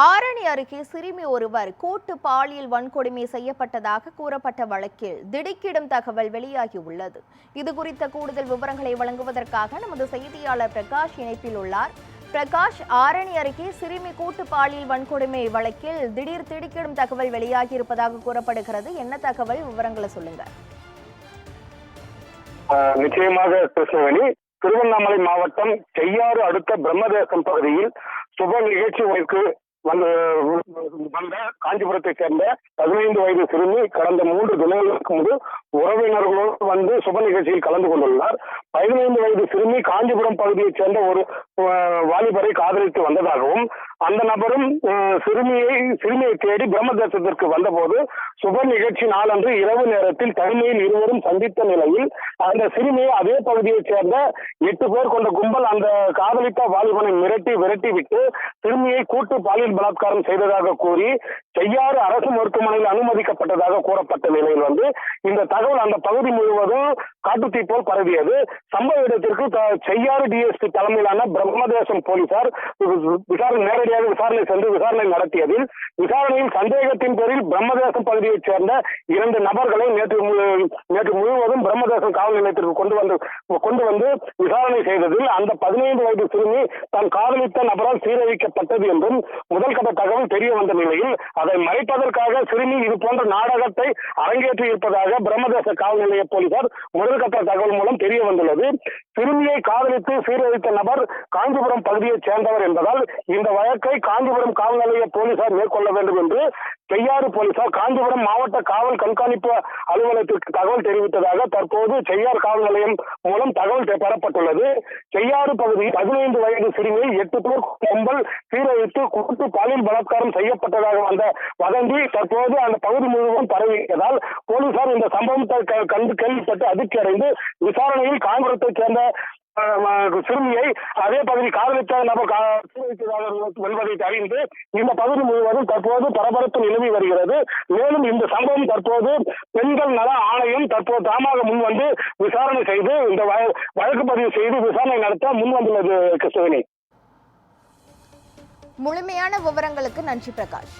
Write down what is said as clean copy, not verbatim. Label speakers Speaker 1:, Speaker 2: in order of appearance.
Speaker 1: ஆரணி அருகே சிறுமி ஒருவர் கூட்டு பாலியல் வன்கொடுமை செய்யப்பட்டதாக கூறப்பட்ட வழக்கில் திடுக்கிடும் தகவல் வெளியாகியுள்ளது. இது குறித்த கூடுதல் விவரங்களை வழங்குவதற்காக நமது செய்தியாளர் பிரகாஷ் இணைப்பில் உள்ளார். பிரகாஷ், ஆரணி அருகே சிறுமி கூட்டு பாலியல் வன்கொடுமை வழக்கில் திடுக்கிடும் தகவல் வெளியாகியிருப்பதாக கூறப்படுகிறது. என்ன தகவல், விவரங்களை சொல்லுங்க.
Speaker 2: நிச்சயமாக கிருஷ்ணவேணி, திருவண்ணாமலை மாவட்டம் செய்யாறு அடுத்த பிரம்மதேசம் பகுதியில் சுப நிகழ்ச்சி வந்த காஞ்சிபுரத்தை சேர்ந்த 15 வயது சிறுமி கடந்த 3 தினங்களுக்கு முன்பு உறவினர்களோடு வந்து சுப நிகழ்ச்சியில் கலந்து கொண்டுள்ளார். 15 வயது சிறுமி காஞ்சிபுரம் பகுதியைச் சேர்ந்த ஒரு வாலிபரை காதலித்து வந்ததாகவும், அந்த நபரும் சிறுமியை தேடி பிரம்மதேசத்திற்கு வந்தபோது சுப நிகழ்ச்சி நாளன்று இரவு நேரத்தில் தனிமையில் இருவரும் சந்தித்த நிலையில் அந்த சிறுமியை அதே பகுதியைச் சேர்ந்த 8 பேர் கொண்ட கும்பல் அந்த காதலித்த வாலிபனை விரட்டி விட்டு சிறுமியை கூட்டு பாலியல் பலாத்காரம் செய்ததாக கூறி செய்யாறு அரசு மருத்துவமனையில் அனுமதிக்கப்பட்டதாக கூறப்பட்ட நிலையில் இந்த தகவல் அந்த பகுதி முழுவதும் காட்டுத்தீ போல் பரவியது. சம்பவ இடத்திற்கு செய்யாறு டிஎஸ்பி தலைமையிலான பிரம்மதேசம் போலீசார் நேரடியாக விசாரணை சென்று விசாரணை நடத்தியதில் விசாரணையில் சந்தேகத்தின் பேரில் பிரம்மதேசம் பகுதியைச் சேர்ந்த 2 நபர்களை நேற்று முழுவதும் பிரம்மதேசம் காவல் நிலையத்திற்கு கொண்டு வந்து விசாரணை செய்ததில் அந்த 15 வயது சிறுமி தான் காதலித்த நபரால் சீரழிக்கப்பட்டது என்றும் முதல் கட்ட தகவல் தெரிய வந்த நிலையில் அதை மறைப்பதற்காக சிறுமி இது போன்ற நாடகத்தை அரங்கேற்றி இருப்பதாக பிரம்மதேச காவல் நிலைய போலீசார் முதல் கட்ட தகவல் மூலம் தெரிய வந்துள்ளது. சிறுமியை காதலித்து சீரழித்த நபர் காஞ்சிபுரம் பகுதியைச் சேர்ந்தவர் என்பதால் இந்த வழக்கை காஞ்சிபுரம் காவல் நிலைய போலீசார் மேற்கொள்ள வேண்டும் என்று செய்யாறு போலீசார் காஞ்சிபுரம் மாவட்ட காவல் கண்காணிப்பு அலுவலகத்திற்கு தகவல் தெரிவித்ததாக தற்போது செய்யாறு காவல் நிலையம் மூலம் தகவல் பெறப்பட்டுள்ளது. செய்யாறு பகுதியில் 15 வயது சிறுமியை 8 பேர் கும்பல் சீரழித்து கூட்டு பாலியல் பலாத்காரம் செய்யப்பட்டதாக வந்த வதந்தி தற்போது அந்த பகுதி முழுவதும் பரவியதால் போலீசார் இந்த சம்பவத்தை கேள்விப்பட்டு அதிர்ச்சி அடைந்து விசாரணையில் காஞ்சிபுரத்தைச் சேர்ந்த சிறுமியை அதே பகுதி காதலித்த நபர் வெல்வதை அறிந்து இந்த பகுதி முழுவதும் தற்போது பரபரப்பு நிலவி வருகிறது. மேலும் இந்த சம்பவம் தற்போது பெண்கள் நல ஆணையம் தற்போது தாமாக முன்வந்து விசாரணை செய்து இந்த வழக்கு பதிவு செய்து விசாரணை நடத்த முன்வந்துள்ளது. கிருஷ்ணவேணி,
Speaker 1: முழுமையான விவரங்களுக்கு நன்றி பிரகாஷ்.